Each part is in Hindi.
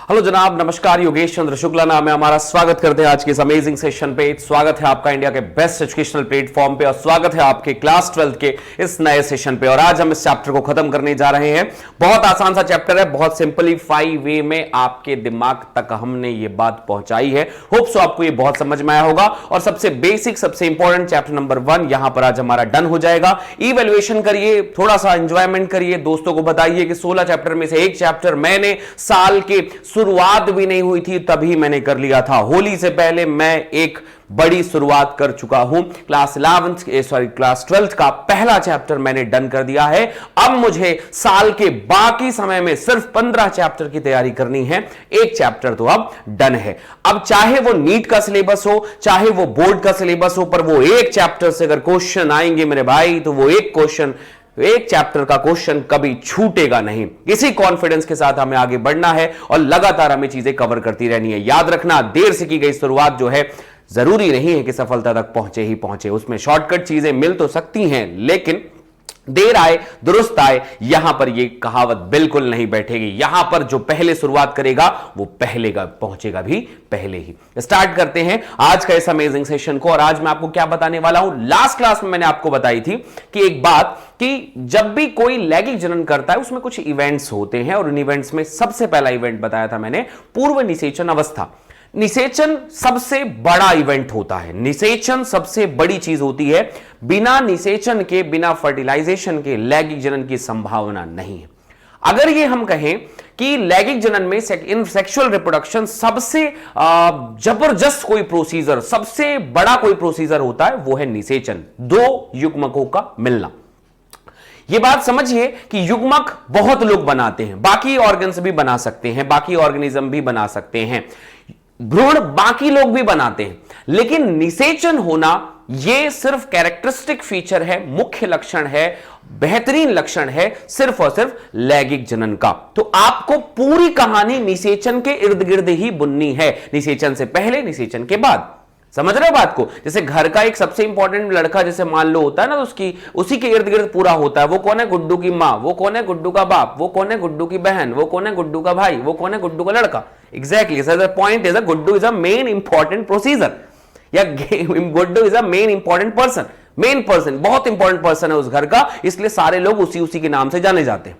हेलो जनाब, नमस्कार। योगेश चंद्र शुक्ला नाम है हमारा। स्वागत करते हैं आज के इस अमेजिंग सेशन पे। स्वागत है आपका इंडिया के बेस्ट एजुकेशनल प्लेटफॉर्म पे और स्वागत है आपके क्लास 12 के इस नए सेशन पे। और आज हम इस चैप्टर को खत्म करने जा रहे हैं। बहुत आसान सा चैप्टर है, बहुत सिंपलीफाई वे में आपके दिमाग तक हमने ये बात पहुंचाई है। होप सो आपको ये बहुत समझ में आया होगा। और सबसे बेसिक, सबसे इंपॉर्टेंट चैप्टर नंबर 1 यहां पर आज हमारा डन हो जाएगा। इवैल्यूएशन करिए, थोड़ा सा एंजॉयमेंट करिए, दोस्तों को बताइए कि 16 चैप्टर में से एक चैप्टर मैंने साल के शुरुआत भी नहीं हुई थी तभी मैंने कर लिया था। होली से पहले मैं एक बड़ी शुरुआत कर चुका हूं। क्लास 12 का पहला चैप्टर मैंने डन कर दिया है। अब मुझे साल के बाकी समय में सिर्फ 15 चैप्टर की तैयारी करनी है। एक चैप्टर तो अब डन है। अब चाहे वो नीट का सिलेबस हो, चाहे वो बोर्ड का सिलेबस हो, पर वो एक चैप्टर से अगर क्वेश्चन आएंगे मेरे भाई, तो वो एक चैप्टर का क्वेश्चन कभी छूटेगा नहीं। इसी कॉन्फिडेंस के साथ हमें आगे बढ़ना है और लगातार हमें चीजें कवर करती रहनी है। याद रखना, देर से की गई शुरुआत जो है जरूरी नहीं है कि सफलता तक पहुंचे ही पहुंचे। उसमें शॉर्टकट चीजें मिल तो सकती हैं, लेकिन देर आए दुरुस्त आए, यहां पर यह कहावत बिल्कुल नहीं बैठेगी। यहां पर जो पहले शुरुआत करेगा वो पहुंचेगा भी पहले ही। स्टार्ट करते हैं आज का इस अमेजिंग सेशन को। और आज मैं आपको क्या बताने वाला हूं, लास्ट क्लास में मैंने आपको बताई थी कि एक बात कि जब भी कोई लैंगिक जनन करता है उसमें कुछ इवेंट्स होते हैं। और उन इवेंट्स में सबसे पहला इवेंट बताया था मैंने, पूर्व निषेचन अवस्था। निषेचन सबसे बड़ा इवेंट होता है। निषेचन सबसे बड़ी चीज होती है। बिना निषेचन के, बिना फर्टिलाइजेशन के लैंगिक जनन की संभावना नहीं है। अगर ये हम कहें कि लैंगिक जनन में इन सेक्सुअल रिप्रोडक्शन सबसे जबरदस्त कोई प्रोसीजर, सबसे बड़ा कोई प्रोसीजर होता है, वो है निषेचन, दो युग्मकों का मिलना। यह बात समझिए कि युग्मक बहुत लोग बनाते हैं, बाकी ऑर्गन्स भी बना सकते हैं, बाकी ऑर्गेनिज्म भी बना सकते हैं, भ्रूण बाकी लोग भी बनाते हैं, लेकिन निषेचन होना यह सिर्फ कैरेक्टरिस्टिक फीचर है, मुख्य लक्षण है, बेहतरीन लक्षण है सिर्फ और सिर्फ लैंगिक जनन का। तो आपको पूरी कहानी निषेचन के इर्द गिर्द ही बुननी है, निषेचन से पहले, निषेचन के बाद। समझ रहे हो बात को? जैसे घर का एक सबसे इंपॉर्टेंट लड़का जैसे मान लो होता है ना, तो उसी के इर्द गिर्द पूरा होता है। वो कौन है? गुड्डू की माँ। वो कौन है? गुड्डू का बाप। वो कौन है? गुड्डू की बहन। वो कौन है? गुड्डू का भाई। वो कौन है? गुड्डू का लड़का। Exactly sir, the point is Guddu is a main important procedure, या Guddu is a main important person. Main person, बहुत इंपॉर्टेंट पर्सन है उस घर का, इसलिए सारे लोग उसी के नाम से जाने जाते हैं।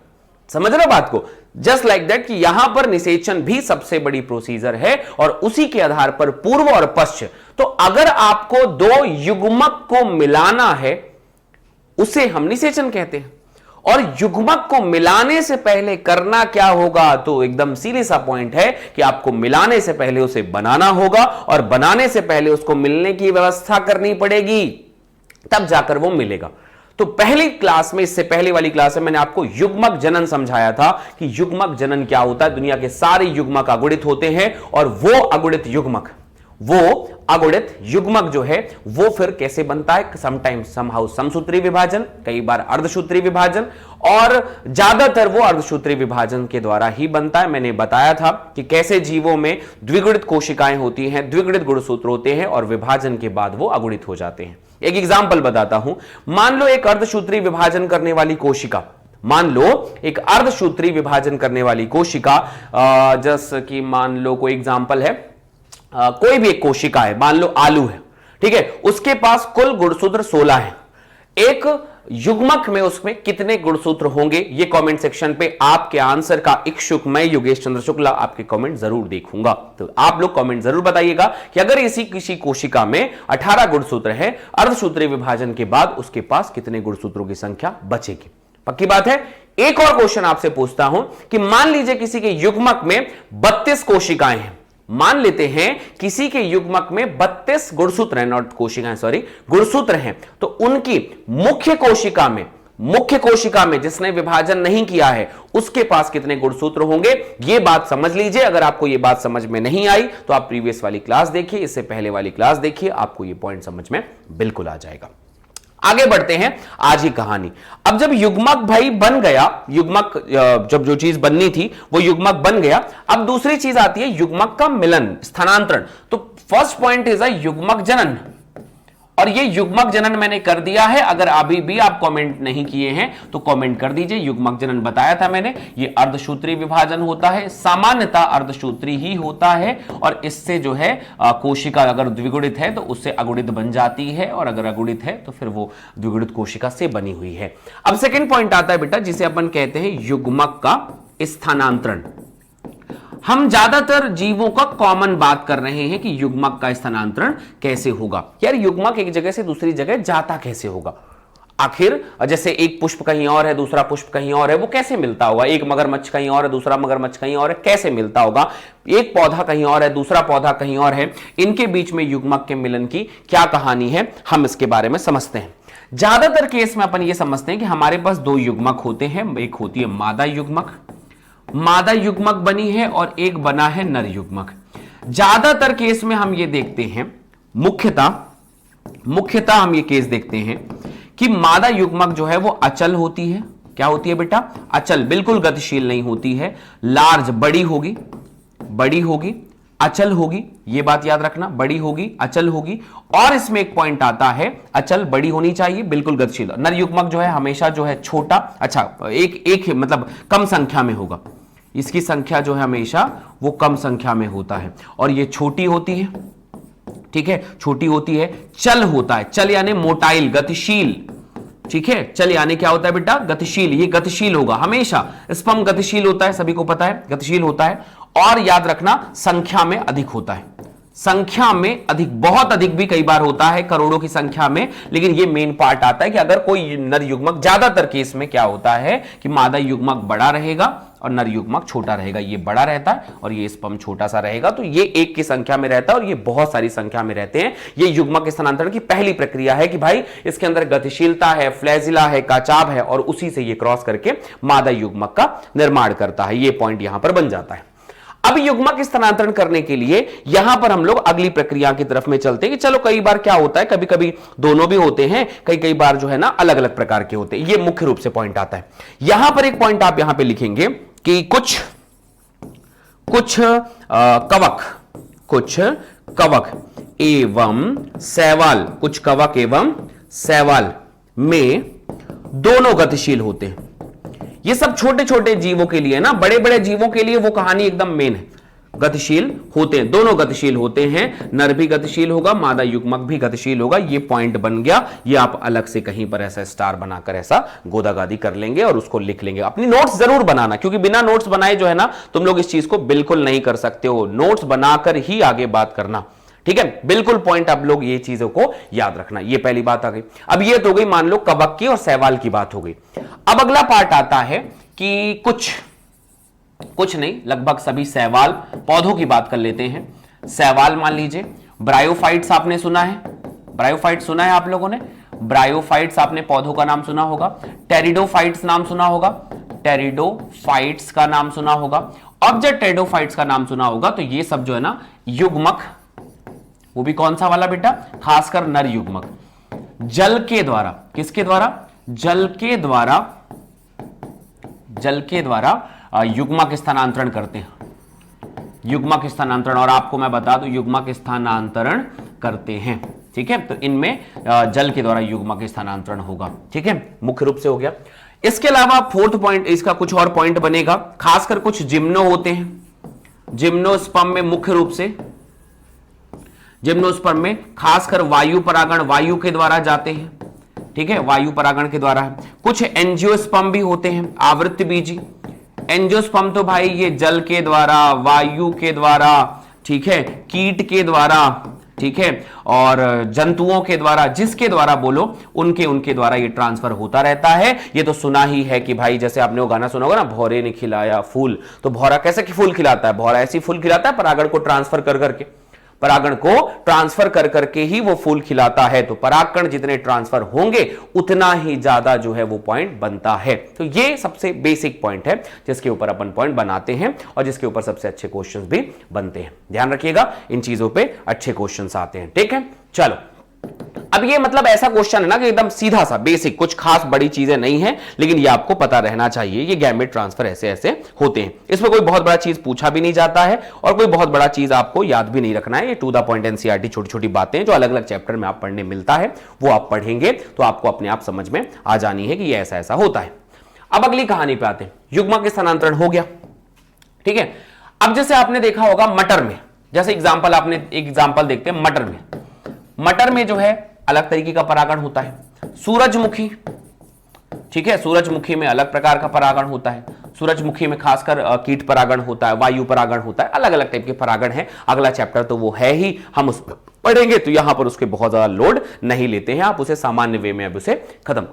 समझ रहे हो बात को? जस्ट लाइक दैट कि यहां पर निषेचन भी सबसे बड़ी प्रोसीजर है और उसी के आधार पर पूर्व और पश्चिम। तो अगर आपको दो युग्मक को मिलाना है, उसे हम निषेचन कहते हैं। और युग्मक को मिलाने से पहले करना क्या होगा? तो एकदम सीधे सा पॉइंट है कि आपको मिलाने से पहले उसे बनाना होगा और बनाने से पहले उसको मिलने की व्यवस्था करनी पड़ेगी, तब जाकर वो मिलेगा। तो पहली क्लास में, इससे पहले वाली क्लास में मैंने आपको युग्मक जनन समझाया था कि युग्मक जनन क्या होता है। दुनिया के सारे युग्मक अगुणित होते हैं और वो अगुणित युग्मक जो है वो फिर कैसे बनता है? समटाइम्स समहाउ समसूत्री विभाजन, कई बार अर्धसूत्री विभाजन, और ज्यादातर वो अर्धसूत्री विभाजन के द्वारा ही बनता है। मैंने बताया था कि कैसे जीवों में द्विगुणित कोशिकाएं होती हैं, द्विगुणित गुणसूत्र होते हैं और विभाजन के बाद वो अगुणित हो जाते हैं। एक एग्जाम्पल बताता हूं। मान लो एक अर्धसूत्री विभाजन करने वाली कोशिका, जैसे कि मान लो कोई एग्जाम्पल है, कोई भी एक कोशिका है, मान लो आलू है, ठीक है, उसके पास कुल गुणसूत्र 16 है। एक युग्मक में उसमें कितने गुणसूत्र होंगे? ये कमेंट सेक्शन पे आपके आंसर का इच्छुक मैं योगेश चंद्र शुक्ला आपके कमेंट जरूर देखूंगा। तो आप लोग कमेंट जरूर बताइएगा कि अगर इसी किसी कोशिका में 18 गुणसूत्र हैं, अर्धसूत्री विभाजन के बाद उसके पास कितने गुणसूत्रों की संख्या बचेगी? पक्की बात है। एक और क्वेश्चन आपसे पूछता हूं कि मान लीजिए किसी के युग्मक में 32 कोशिकाएं हैं। मान लेते हैं किसी के युग्मक में 32 गुणसूत्र हैं, नॉट कोशिकाएं, सॉरी, गुणसूत्र हैं। तो उनकी मुख्य कोशिका में जिसने विभाजन नहीं किया है, उसके पास कितने गुणसूत्र होंगे? यह बात समझ लीजिए। अगर आपको यह बात समझ में नहीं आई तो आप प्रीवियस वाली क्लास देखिए, इससे पहले वाली क्लास देखिए, आपको यह पॉइंट समझ में बिल्कुल आ जाएगा। आगे बढ़ते हैं आज ही कहानी। अब जब युग्मक भाई बन गया, जब जो चीज बननी थी वो युग्मक बन गया, अब दूसरी चीज आती है युग्मक का मिलन, स्थानांतरण। तो फर्स्ट पॉइंट इज अ युग्मक जनन और ये युग्मक जनन मैंने कर दिया है। अगर अभी भी आप कमेंट नहीं किए हैं तो कमेंट कर दीजिए। युग्मक जनन बताया था मैंने, ये अर्धसूत्री विभाजन होता है, सामान्यतः अर्धसूत्री ही होता है, और इससे जो है कोशिका अगर द्विगुणित है तो उससे अगुणित बन जाती है, और अगर अगुणित है तो फिर वो द्विगुणित कोशिका से बनी हुई है। अब सेकेंड पॉइंट आता है बेटा, जिसे अपन कहते हैं युग्मक का स्थानांतरण। हम ज्यादातर जीवों का कॉमन बात कर रहे हैं कि युग्मक का स्थानांतरण कैसे होगा। यार युग्मक एक जगह से दूसरी जगह जाता कैसे होगा? आखिर जैसे एक पुष्प कहीं और है, दूसरा पुष्प कहीं और है, वो कैसे मिलता होगा? एक मगरमच्छ कहीं और है, दूसरा मगरमच्छ कहीं और है, कैसे मिलता होगा? एक पौधा कहीं और है, दूसरा पौधा कहीं और है, इनके बीच में युग्मक के मिलन की क्या कहानी है, हम इसके बारे में समझते हैं। ज्यादातर केस में अपन ये समझते हैं कि हमारे पास दो युग्मक होते हैं, एक होती है मादा युग्मक, मादा युग्मक बनी है, और एक बना है नर युग्मक। ज्यादातर केस में हम ये देखते हैं, मुख्यतः हम ये केस देखते हैं कि मादा युग्मक जो है वो अचल होती है। क्या होती है बेटा? अचल, बिल्कुल गतिशील नहीं होती है। लार्ज, बड़ी होगी, अचल होगी, ये बात याद रखना, बड़ी होगी, अचल होगी। और इसमें एक पॉइंट आता है, अचल बड़ी होनी चाहिए, बिल्कुल गतिशील। नर युग्मक जो है हमेशा जो है छोटा, अच्छा एक मतलब कम संख्या में होगा, इसकी संख्या जो है हमेशा वो कम संख्या में होता है, और ये छोटी होती है, ठीक है, छोटी होती है। चल होता है, चल यानी मोटाइल, गतिशील, ठीक है। चल यानी क्या होता है बेटा? गतिशील, ये गतिशील होगा हमेशा। स्पर्म गतिशील होता है, सभी को पता है, गतिशील होता है। और याद रखना संख्या में अधिक होता है, संख्या में अधिक, बहुत अधिक भी कई बार होता है, करोड़ों की संख्या में। लेकिन ये मेन पार्ट आता है कि अगर कोई नर युग्मक, ज्यादातर केस में क्या होता है कि मादा युग्मक बड़ा रहेगा और नर युग्मक छोटा रहेगा। ये बड़ा रहता है और ये स्पर्म छोटा सा रहेगा, तो ये एक की संख्या में रहता है और ये बहुत सारी संख्या में रहते हैं। ये युग्मक स्थानांतरण की पहली प्रक्रिया है कि भाई इसके अंदर गतिशीलता है, फ्लैजिला है, काचाभ है, और उसी से ये क्रॉस करके मादा युग्मक का निर्माण करता है। ये पॉइंट यहां पर बन जाता है। अब युग्मक स्थानांतरण करने के लिए यहां पर हम लोग अगली प्रक्रिया की तरफ में चलते हैं कि चलो कई बार क्या होता है, कभी कभी दोनों भी होते हैं, कई बार जो है ना अलग अलग प्रकार के होते हैं। ये मुख्य रूप से पॉइंट आता है। यहां पर एक पॉइंट आप यहां पे लिखेंगे कि कुछ कवक एवं शैवाल, कुछ कवक एवं शैवाल में दोनों गतिशील होते हैं। ये सब छोटे छोटे जीवों के लिए ना, बड़े बड़े जीवों के लिए वो कहानी एकदम मेन है। गतिशील होते हैं, दोनों गतिशील होते हैं, नर भी गतिशील होगा, मादा युग्मक भी गतिशील होगा। ये पॉइंट बन गया। ये आप अलग से कहीं पर ऐसा स्टार बनाकर ऐसा गोदागादी कर लेंगे और उसको लिख लेंगे। अपनी नोट्स जरूर बनाना, क्योंकि बिना नोट्स बनाए जो है ना तुम लोग इस चीज को बिल्कुल नहीं कर सकते हो। नोट्स बनाकर ही आगे बात करना, ठीक है। बिल्कुल पॉइंट आप लोग ये चीजों को याद रखना। ये पहली बात आ गई। अब ये तो गई मान लो कवक की और शैवाल की बात हो गई। अब अगला पार्ट आता है कि कुछ नहीं, लगभग सभी शैवाल, पौधों की बात कर लेते हैं। शैवाल मान लीजिए, ब्रायोफाइट्स आपने सुना है, ब्रायोफाइट्स सुना है आप लोगों ने? ब्रायोफाइट्स आपने पौधों का नाम सुना होगा। टेरिडोफाइट्स नाम सुना होगा, टेरिडोफाइट्स का नाम सुना होगा। अब जब टेरिडोफाइट्स का नाम सुना होगा तो ये सब जो है ना युग्मक, वो भी कौन सा वाला बेटा? खासकर नर युग्मक, जल के द्वारा, किसके द्वारा? जल के द्वारा युग्मक स्थानांतरण करते हैं। युग्मक स्थानांतरण, और आपको मैं बता दूं युग्मक स्थानांतरण करते हैं, ठीक है। तो इनमें जल के द्वारा युग्मक स्थानांतरण होगा, ठीक है। मुख्य रूप से हो गया। इसके अलावा फोर्थ पॉइंट, इसका कुछ और पॉइंट बनेगा। खासकर कुछ जिम्नो होते हैं, जिम्नोस्पर्म में मुख्य रूप से, जिम्नोस्पर्म में खासकर वायु परागण, वायु के द्वारा जाते हैं, ठीक है, वायु परागण के द्वारा है। कुछ एंजियोस्पर्म भी होते हैं, आवृत्त बीजी। एंजियोस्पर्म तो भाई ये जल के द्वारा, वायु के द्वारा, ठीक है, कीट के द्वारा, ठीक है, और जंतुओं के द्वारा, जिसके द्वारा बोलो उनके द्वारा ये ट्रांसफर होता रहता है। ये तो सुना ही है कि भाई जैसे आपने वो गाना सुना होगा ना, भौरे ने खिलाया फूल, तो भौरा कैसे फूल खिलाता है? भौरा ऐसी फूल खिलाता है, परागण को ट्रांसफर कर करके, परागण को ट्रांसफर कर करके ही वो फूल खिलाता है। तो परागकण जितने ट्रांसफर होंगे उतना ही ज्यादा जो है वो पॉइंट बनता है। तो ये सबसे बेसिक पॉइंट है जिसके ऊपर अपन पॉइंट बनाते हैं और जिसके ऊपर सबसे अच्छे क्वेश्चंस भी बनते हैं। ध्यान रखिएगा, इन चीजों पे अच्छे क्वेश्चंस आते हैं, ठीक है। चलो अब ये मतलब ऐसा क्वेश्चन है ना कि एकदम सीधा सा बेसिक, कुछ खास बड़ी चीजें नहीं है, लेकिन ये आपको पता रहना चाहिए ये गैमेट ट्रांसफर ऐसे ऐसे होते हैं। इसमें कोई बहुत बड़ा चीज पूछा भी नहीं जाता है और कोई बहुत बड़ा चीज आपको याद भी नहीं रखना है। ये टू द पॉइंट एनसीईआरटी छोटी छोटी बातें जो अलग अलग चैप्टर में आप पढ़ने मिलता है वो आप पढ़ेंगे तो आपको अपने आप समझ में आ जानी है कि ये ऐसा ऐसा होता है। अब अगली कहानी पे आते हैं। युग्मक स्थानांतरण हो गया, ठीक है। अब जैसे आपने देखा होगा मटर में, जैसे एग्जांपल आपने एक एग्जांपल देखते हैं मटर में। मटर में जो है अलग तरीके का परागण होता है। सूरजमुखी, ठीक है, सूरजमुखी में अलग प्रकार का परागण होता है। सूरजमुखी में खासकर कीट परागण होता है, वायु परागण होता है, अलग अलग टाइप के परागण है। अगला चैप्टर तो वो है ही, हम उस पढ़ेंगे तो यहां पर उसके बहुत ज्यादा लोड नहीं लेते हैं, आप उसे सामान्य वे में अब उसे खत्म।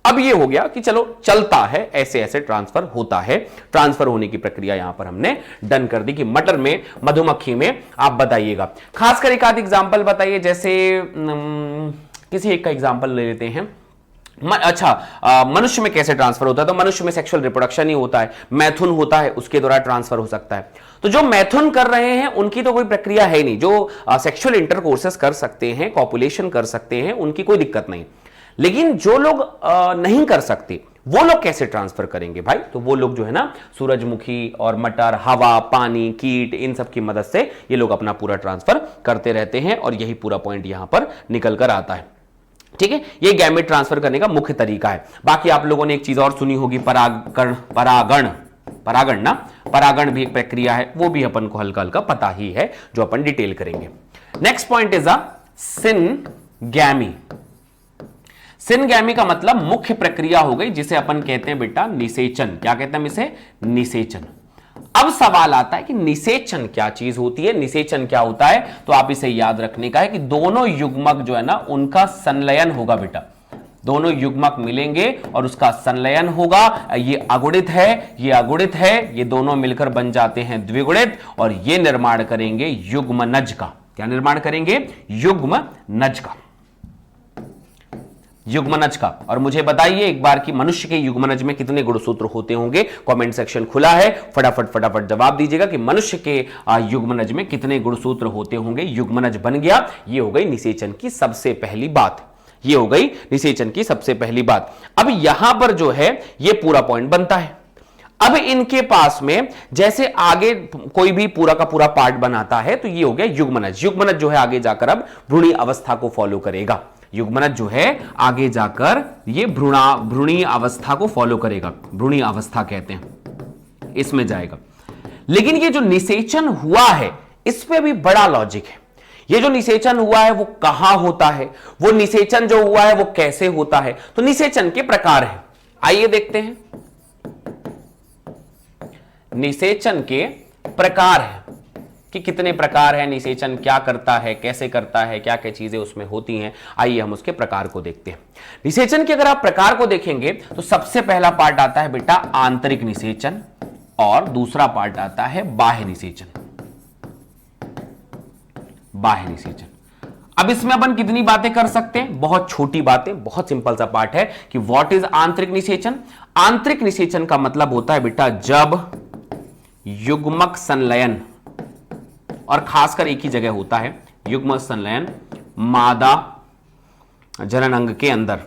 अब ये हो गया कि चलो चलता है, ऐसे ऐसे ट्रांसफर होता है। ट्रांसफर होने की प्रक्रिया यहां पर हमने डन कर दी कि मटर में, मधुमक्खी में आप बताइएगा। खासकर एक आध एग्जांपल बताइए, जैसे किसी एक का एग्जांपल ले लेते हैं। अच्छा, मनुष्य में कैसे ट्रांसफर होता है? तो मनुष्य में सेक्सुअल रिप्रोडक्शन ही होता है, मैथुन होता है, उसके द्वारा ट्रांसफर हो सकता है। तो जो मैथुन कर रहे हैं उनकी तो कोई प्रक्रिया है नहीं, जो सेक्सुअल इंटरकोर्सेस कर सकते हैं, कॉपुलेशन कर सकते हैं, उनकी कोई दिक्कत नहीं। लेकिन जो लोग नहीं कर सकते वो लोग कैसे ट्रांसफर करेंगे भाई? तो वो लोग जो है ना, सूरजमुखी और मटर, हवा, पानी, कीट, इन सब की मदद से ये लोग अपना पूरा ट्रांसफर करते रहते हैं और यही पूरा पॉइंट यहां पर निकल कर आता है, ठीक है। ये गैमेट ट्रांसफर करने का मुख्य तरीका है। बाकी आप लोगों ने एक चीज और सुनी होगी, परागण, परागण ना, परागण भी एक प्रक्रिया है, वो भी अपन को हल्का हल्का पता ही है, जो अपन डिटेल करेंगे। Next point is a syngamy. Syngamy का मतलब मुख्य प्रक्रिया हो गई, जिसे अपन कहते हैं बेटा निषेचन। क्या कहते हैं इसे? निषेचन। अब सवाल आता है कि निषेचन क्या चीज होती है, निषेचन क्या होता है? तो आप इसे याद रखने का है कि दोनों युग्मक जो है ना, उनका संलयन होगा बेटा। दोनों युग्मक मिलेंगे और उसका संलयन होगा। ये अगुणित है, ये अगुणित है, ये दोनों मिलकर बन जाते हैं द्विगुणित और ये निर्माण करेंगे युग्मनज का। क्या निर्माण करेंगे? युग्मनज का, युग्मनज का। और मुझे बताइए एक बार कि मनुष्य के युग्मनज में कितने गुणसूत्र होते होंगे? कमेंट सेक्शन खुला है, फटाफट फटाफट जवाब दीजिएगा कि मनुष्य के युग्मनज में कितने गुणसूत्र होते होंगे। युग्मनज बन गया। ये हो गई निषेचन की सबसे पहली बात, ये हो गई निषेचन की सबसे पहली बात। अब यहां पर जो है ये पूरा पॉइंट बनता है। अब इनके पास में जैसे आगे कोई भी पूरा का पूरा पार्ट बनाता है, तो ये हो गया युग्मनज। युग्मनज जो है आगे जाकर अब भ्रूणी अवस्था को फॉलो करेगा। युग्मनज जो है आगे जाकर ये भ्रूणी अवस्था को फॉलो करेगा, भ्रूणी अवस्था कहते हैं, इसमें जाएगा। लेकिन ये जो निषेचन हुआ है इस पे भी बड़ा लॉजिक है। ये जो निषेचन हुआ है वो कहां होता है, वो निषेचन जो हुआ है वो कैसे होता है? तो निषेचन के प्रकार हैं, आइए देखते हैं। निषेचन के प्रकार हैं कि कितने प्रकार हैं, निषेचन क्या करता है, कैसे करता है, क्या क्या चीजें उसमें होती हैं। आइए हम उसके प्रकार को देखते हैं। निषेचन के अगर आप प्रकार को देखेंगे तो सबसे पहला पार्ट आता है बेटा आंतरिक निषेचन और दूसरा पार्ट आता है बाह्य निषेचन। बाह्य निषेचन। अब इसमें अपन कितनी बातें कर सकते हैं? बहुत छोटी बातें, बहुत सिंपल सा पार्ट है कि व्हाट इज आंतरिक निषेचन। आंतरिक निषेचन का मतलब होता है बेटा जब युग्मक संलयन, और खासकर एक ही जगह होता है युग्मक संलयन, मादा जनन अंग के अंदर,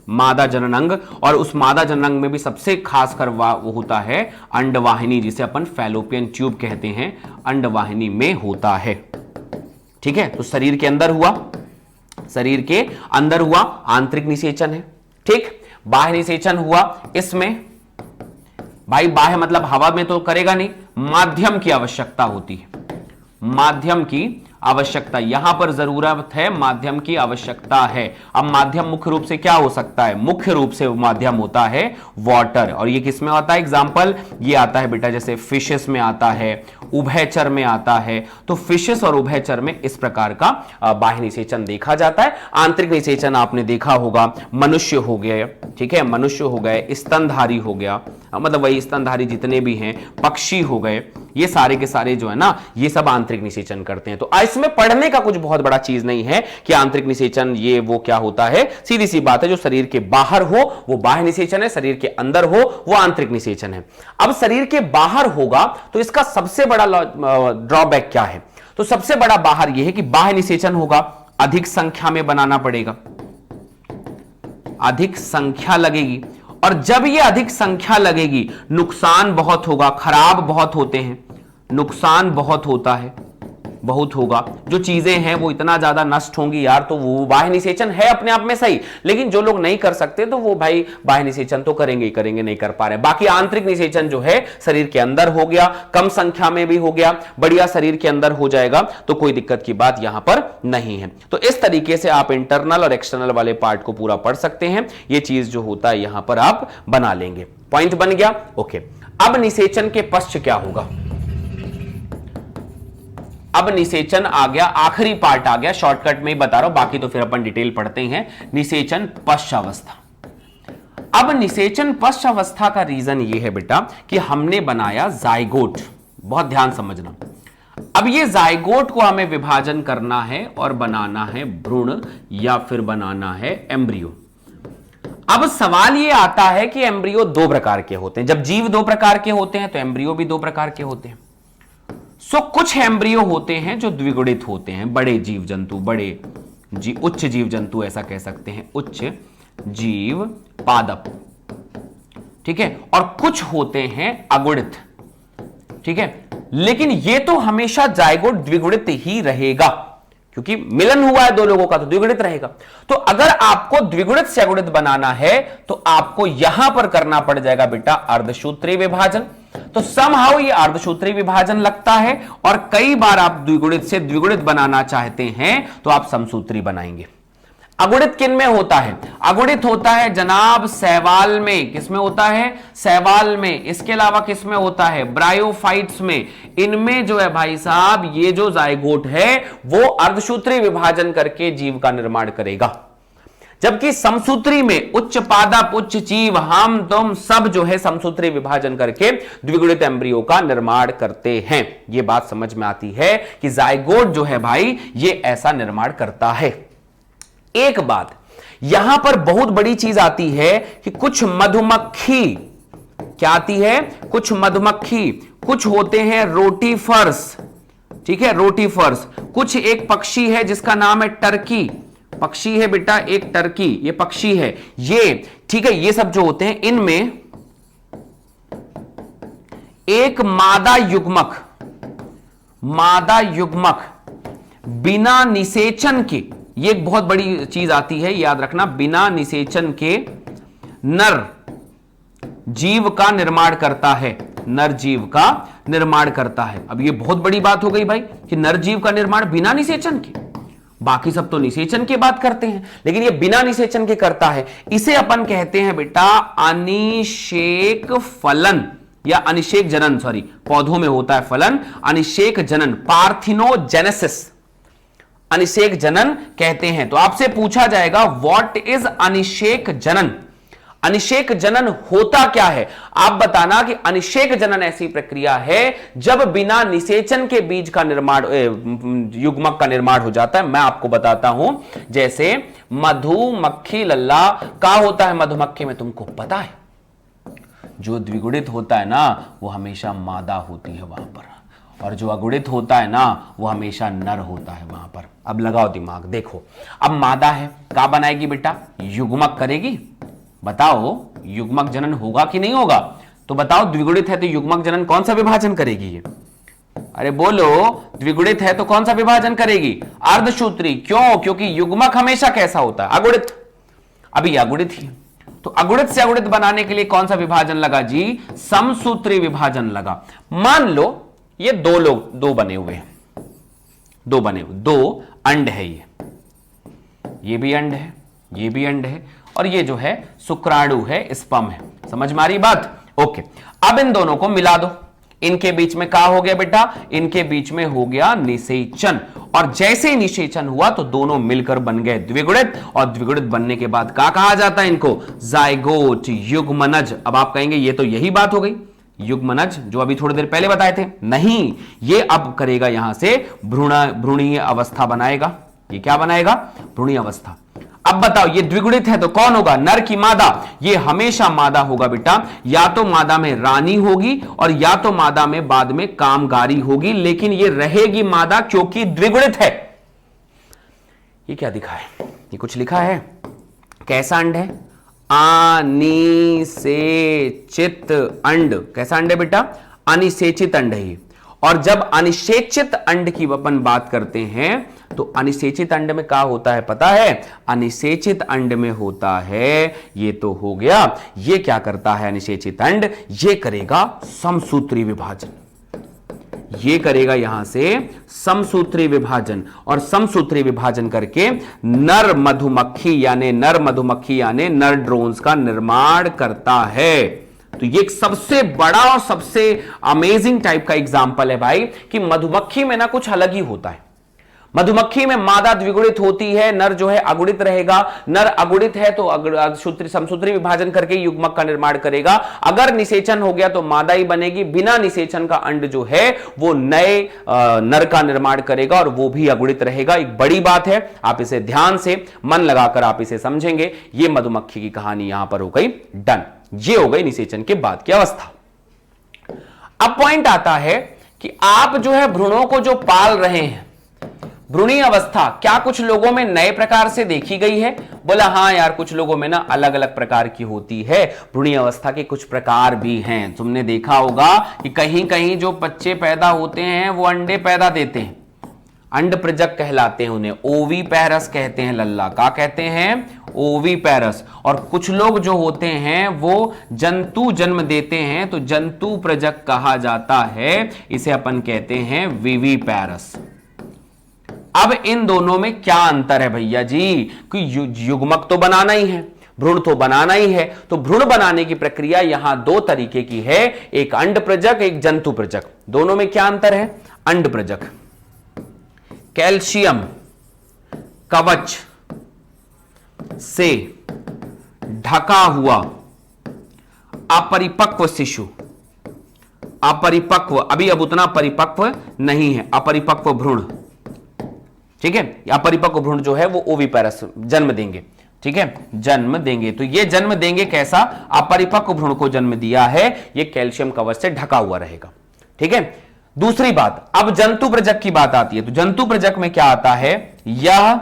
मादा जनन अंग, और उस मादा जनन अंग में भी सबसे खासकर वो होता है अंडवाहिनी, जिसे अपन फैलोपियन ट्यूब कहते हैं, अंडवाहिनी में होता है। ठीक है, तो शरीर के अंदर हुआ, शरीर के अंदर हुआ आंतरिक निषेचन है। ठीक, बाह्य निषेचन हुआ, इसमें भाई बाह्य मतलब हवा में तो करेगा नहीं, माध्यम की आवश्यकता होती है, माध्यम की आवश्यकता, यहां पर जरूरत है, माध्यम की आवश्यकता है। अब माध्यम मुख्य रूप से क्या हो सकता है? मुख्य रूप से माध्यम होता है वाटर, और ये किसमें आता है? एग्जांपल ये आता है बेटा जैसे फिशेस में आता है, उभयचर में आता है। तो फिशेस और उभयचर में इस प्रकार का बाह्य निषेचन देखा जाता है। आंतरिक निषेचन आपने देखा होगा, मनुष्य हो गए, ठीक है, मनुष्य हो गए, स्तनधारी हो गया, मतलब वही स्तनधारी जितने भी हैं, पक्षी हो गए, ये सारे के सारे जो है ना, ये सब आंतरिक निषेचन करते हैं। तो इसमें पढ़ने का कुछ बहुत बड़ा चीज नहीं है कि आंतरिक निषेचन ये वो क्या होता है। सीधी सी बात है, जो शरीर के बाहर हो वो बाह्य निषेचन है, शरीर के अंदर हो वो आंतरिक निषेचन है। अब शरीर के बाहर होगा तो इसका सबसे बड़ा ड्रॉबैक क्या है? तो सबसे बड़ा बाहर यह है कि बाह्य निषेचन होगा अधिक संख्या में बनाना पड़ेगा, अधिक संख्या लगेगी, और जब ये अधिक संख्या लगेगी नुकसान बहुत होगा, खराब बहुत होते हैं, नुकसान बहुत होता है, बहुत होगा, जो चीजें हैं वो इतना ज्यादा नष्ट होंगी यार, तो वो बाह्य निषेचन है अपने आप में सही, लेकिन जो लोग नहीं कर सकते तो वो भाई बाह्य निषेचन तो करेंगे ही करेंगे, नहीं कर पा रहे। बाकी आंतरिक निषेचन जो है शरीर के अंदर हो गया, कम संख्या में भी हो गया, बढ़िया शरीर के अंदर हो जाएगा, तो कोई दिक्कत की बात यहां पर नहीं है। तो इस तरीके से आप इंटरनल और एक्सटर्नल वाले पार्ट को पूरा पढ़ सकते हैं। ये चीज जो होता है यहां पर आप बना लेंगे। पॉइंट बन गया? ओके। अब निषेचन के पश्च क्या होगा? अब निषेचन आ गया, आखिरी पार्ट आ गया, शॉर्टकट में ही बता रहा हूं, बाकी तो फिर अपन डिटेल पढ़ते हैं। निषेचन पश्चावस्था। अब निषेचन पश्चावस्था का रीजन ये है बेटा कि हमने बनाया जाइगोट, बहुत ध्यान समझना। अब ये जाइगोट को हमें विभाजन करना है और बनाना है भ्रूण या फिर बनाना है एम्ब्रियो। अब सवाल ये आता है कि एम्ब्रियो दो प्रकार के होते हैं, जब जीव दो प्रकार के होते हैं तो एम्ब्रियो भी दो प्रकार के होते हैं। कुछ एम्ब्रियो होते हैं जो द्विगुणित होते हैं, बड़े जीव जंतु, उच्च जीव जंतु ऐसा कह सकते हैं, उच्च जीव पादप, ठीक है, और कुछ होते हैं अगुणित, ठीक है। लेकिन ये तो हमेशा जाइगोट द्विगुणित ही रहेगा, क्योंकि मिलन हुआ है दो लोगों का तो द्विगुणित रहेगा। तो अगर आपको द्विगुणित से अगुणित बनाना है तो आपको यहां पर करना पड़ जाएगा बेटा अर्धसूत्री विभाजन। तो समहाउ ये अर्धसूत्री विभाजन लगता है, और कई बार आप द्विगुणित से द्विगुणित बनाना चाहते हैं तो आप समसूत्री बनाएंगे। अगुणित किन में होता है? अगुणित होता है जनाब शैवाल में। किसमें होता है? शैवाल में। इसके अलावा किसमें होता है? ब्रायोफाइट्स में। इनमें जो है भाई साहब ये जो जाइगोट है वो अर्धसूत्री विभाजन करके जीव का निर्माण करेगा, जबकि समसूत्री में उच्च पादप, उच्च जीव, हम तुम सब जो है समसूत्री विभाजन करके द्विगुणित एम्ब्रियो का निर्माण करते हैं। ये बात समझ में आती है कि जाइगोट जो है भाई ये ऐसा निर्माण करता है। एक बात यहां पर बहुत बड़ी चीज आती है कि कुछ मधुमक्खी, क्या आती है? कुछ मधुमक्खी, कुछ होते हैं रोटीफर्स, ठीक है, रोटीफर्स। कुछ एक पक्षी है जिसका नाम है टर्की, पक्षी है बेटा एक टर्की, ये पक्षी है ये, ठीक है। ये सब जो होते हैं इनमें एक मादा युग्मक बिना निषेचन के, ये एक बहुत बड़ी चीज आती है याद रखना, बिना निषेचन के नर जीव का निर्माण करता है, नर जीव का निर्माण करता है। अब ये बहुत बड़ी बात हो गई भाई कि नर जीव का निर्माण बिना निषेचन के, बाकी सब तो निषेचन की बात करते हैं लेकिन ये बिना निषेचन के करता है। इसे अपन कहते हैं बेटा अनिषेक फलन या अनिषेक जनन, सॉरी पौधों में होता है फलन, अनिषेक जनन, पार्थिनोजेनेसिस, अनिषेक जनन कहते हैं। तो आपसे पूछा जाएगा व्हाट इज अनिषेक जनन? अनिषेक जनन होता क्या है? आप बताना कि अनिषेक जनन ऐसी प्रक्रिया है जब बिना निषेचन के बीज का निर्माण, युग्मक का निर्माण हो जाता है। मैं आपको बताता हूं, जैसे मधुमक्खी लल्ला का होता है मधुमक्खी में, तुमको पता है जो द्विगुणित होता है ना वो हमेशा मादा होती है वहां पर, और जो अगुणित होता है ना वो हमेशा नर होता है वहां पर। अब लगाओ दिमाग, देखो अब मादा है, क्या बनाएगी बेटा? युग्मक करेगी। बताओ युग्मक जनन होगा कि नहीं होगा? तो बताओ द्विगुणित है तो युग्मक जनन कौन सा विभाजन करेगी ये? अरे बोलो, द्विगुणित है तो कौन सा विभाजन करेगी? अर्धसूत्री। क्यों? क्योंकि युग्मक हमेशा कैसा होता है? अगुणित। अभी अगुणित ही, तो अगुणित से अगुणित बनाने के लिए कौन सा विभाजन लगा जी? समसूत्री विभाजन लगा। मान लो ये दो बने हुए हैं, दो अंड है, ये भी अंड है, ये भी अंड है, और ये जो है शुक्राणु है, स्पर्म है। समझ में आ रही बात? ओके। अब इन दोनों को मिला दो, इनके बीच में क्या हो गया बेटा? इनके बीच में हो गया निषेचन, और जैसे ही निषेचन हुआ तो दोनों मिलकर बन गए द्विगुणित, और द्विगुणित बनने के बाद क्या कहा जाता है इनको? जाइगोट, युग्मनज। अब आप कहेंगे ये तो यही बात हो गई, युग्मनज जो अभी थोड़ी देर पहले बताए थे। नहीं, ये अब करेगा यहां से भ्रूणीय अवस्था बनाएगा। ये क्या बनाएगा? भ्रूणीय अवस्था। अब बताओ ये द्विगुणित है तो कौन होगा? नर की मादा? ये हमेशा मादा होगा बेटा, या तो मादा में रानी होगी और या तो मादा में बाद में कामगारी होगी, लेकिन ये रहेगी मादा क्योंकि द्विगुणित है। ये क्या दिखा है, ये कुछ लिखा है, कैसा अंड है, अनिषेचित अंड। कैसा अंड है बेटा, अनिषेचित अंड है। और जब अनिषेचित अंड की अपन बात करते हैं तो अनिषेचित अंड में क्या होता है पता है, अनिषेचित अंड में होता है, ये तो हो गया, ये क्या करता है अनिषेचित अंड, ये करेगा समसूत्री विभाजन, ये करेगा यहां से समसूत्री विभाजन, और समसूत्री विभाजन करके नर मधुमक्खी यानी नर ड्रोन्स का निर्माण करता है। तो ये एक सबसे बड़ा और सबसे अमेजिंग टाइप का एग्जाम्पल है भाई कि मधुमक्खी में ना कुछ अलग ही होता है। मधुमक्खी में मादा द्विगुणित होती है, नर जो है अगुणित रहेगा। नर अगुणित है तो समसूत्री विभाजन करके युग्मक का निर्माण करेगा। अगर निषेचन हो गया तो मादा ही बनेगी, बिना निषेचन का अंड जो है वो नए नर का निर्माण करेगा और वो भी अगुणित रहेगा। एक बड़ी बात है, आप इसे ध्यान से मन लगाकर आप इसे समझेंगे। ये मधुमक्खी की कहानी यहां पर हो गई डन। ये हो गई निषेचन के बाद की अवस्था। अब पॉइंट आता है कि आप जो है भ्रूणों को जो पाल रहे हैं, भ्रूणी अवस्था क्या कुछ लोगों में नए प्रकार से देखी गई है? बोला हाँ यार, कुछ लोगों में ना अलग अलग प्रकार की होती है। भ्रूणी अवस्था के कुछ प्रकार भी हैं। तुमने देखा होगा कि कहीं कहीं जो बच्चे पैदा होते हैं वो अंडे पैदा देते हैं, अंड प्रजक कहलाते हैं, उन्हें ओवी पैरस कहते हैं। लल्ला का कहते हैं, ओवी पैरस। और कुछ लोग जो होते हैं वो जंतु जन्म देते हैं तो जंतु प्रजक कहा जाता है, इसे अपन कहते हैं विवी पैरस। अब इन दोनों में क्या अंतर है भैया जी? कि युग्मक तो बनाना ही है, भ्रूण तो बनाना ही है। तो भ्रूण बनाने की प्रक्रिया यहां दो तरीके की है, एक अंड प्रजक, एक जंतु प्रजक। दोनों में क्या अंतर है? अंड प्रजक कैल्शियम कवच से ढका हुआ अपरिपक्व शिशु, अपरिपक्व, अभी अब उतना परिपक्व नहीं है, अपरिपक्व भ्रूण, ठीक है। अपरिपक्व भ्रूण जो है वो ओविपेरस जन्म देंगे, ठीक है, जन्म देंगे। तो ये जन्म देंगे कैसा? अपरिपक्व भ्रूण को जन्म दिया है, ये कैल्शियम कवच से ढका हुआ रहेगा, ठीक है। दूसरी बात, अब जंतु प्रजक की बात आती है। तो जंतु प्रजक में क्या आता है? यह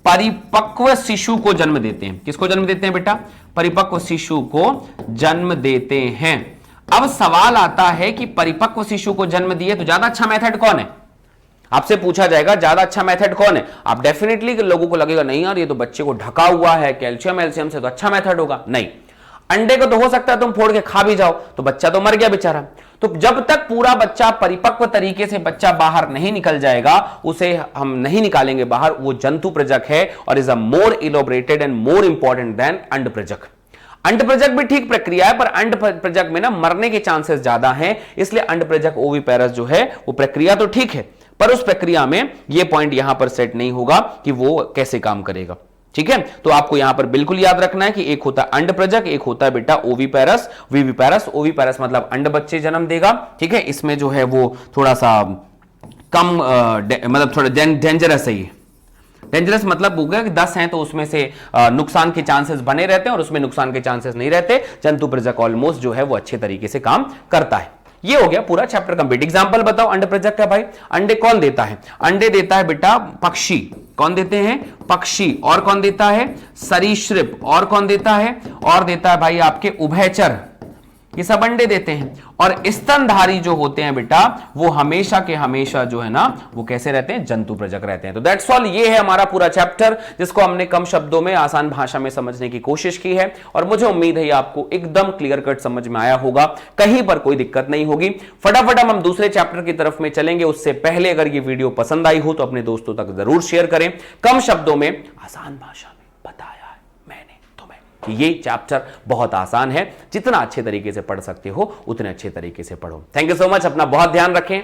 परिपक्व शिशु को जन्म देते हैं। किसको जन्म देते हैं बेटा? परिपक्व शिशु को जन्म देते हैं। अब सवाल आता है कि परिपक्व शिशु को जन्म दिए तो ज्यादा अच्छा मेथड कौन है? आपसे पूछा जाएगा ज्यादा अच्छा मेथड कौन है? आप डेफिनेटली लोगों को लगेगा नहीं यार ये तो बच्चे को ढका हुआ है कैल्शियम एल्शियम से, तो अच्छा मेथड होगा। नहीं, अंडे को तो हो सकता है तुम फोड़ के खा भी जाओ, तो बच्चा तो मर गया बेचारा। तो जब तक पूरा बच्चा परिपक्व तरीके से बच्चा बाहर नहीं निकल जाएगा, उसे हम नहीं निकालेंगे बाहर, वो जंतु प्रजक है और is a more elaborated and more important than अंड प्रजक। अंड प्रजक भी ठीक प्रक्रिया है, पर अंड प्रजक में ना मरने के चांसेस ज्यादा हैं, इसलिए अंड प्रजक ओविपेरस जो है वो प्रक्रिया तो ठीक है, पर उस प्रक्रिया में ये पॉइंट यहां पर सेट नहीं होगा कि वो कैसे काम करेगा, ठीक है। तो आपको यहां पर बिल्कुल याद रखना है कि एक होता है अंड प्रजक, एक होता है बेटा ओविपेरस। विविपेरस, ओविपेरस मतलब अंड बच्चे जन्म देगा, ठीक है। इसमें जो है वो थोड़ा सा कम मतलब थोड़ा डेंजरस है। ये डेंजरस मतलब हो गया कि 10 हैं तो उसमें से नुकसान के चांसेस बने रहते हैं और उसमें नुकसान के चांसेस नहीं रहते। जंतु प्रजक ऑलमोस्ट जो है वो अच्छे तरीके से काम करता है। ये हो गया पूरा चैप्टर कंप्लीट। एग्जांपल बताओ अंड प्रजक का भाई। अंडे कौन देता है? अंडे देता है बेटा पक्षी। कौन देते हैं? पक्षी। और कौन देता है? सरीसृप। और कौन देता है? और देता है भाई आपके उभयचर। ये सब अंडे देते हैं। और स्तनधारी जो होते हैं बेटा वो हमेशा के हमेशा जो है ना वो कैसे रहते हैं? जंतु प्रजक रहते हैं। तो दैट्स ऑल, ये है हमारा पूरा चैप्टर जिसको हमने कम शब्दों में आसान भाषा में समझने की कोशिश की है और मुझे उम्मीद है आपको एकदम क्लियर कट समझ में आया होगा, कहीं पर कोई दिक्कत नहीं होगी। फटाफट हम दूसरे चैप्टर की तरफ में चलेंगे। उससे पहले अगर ये वीडियो पसंद आई हो तो अपने दोस्तों तक जरूर शेयर करें। कम शब्दों में आसान भाषा में बताया ये चैप्टर बहुत आसान है, जितना अच्छे तरीके से पढ़ सकते हो उतने अच्छे तरीके से पढ़ो। थैंक यू सो मच, अपना बहुत ध्यान रखें।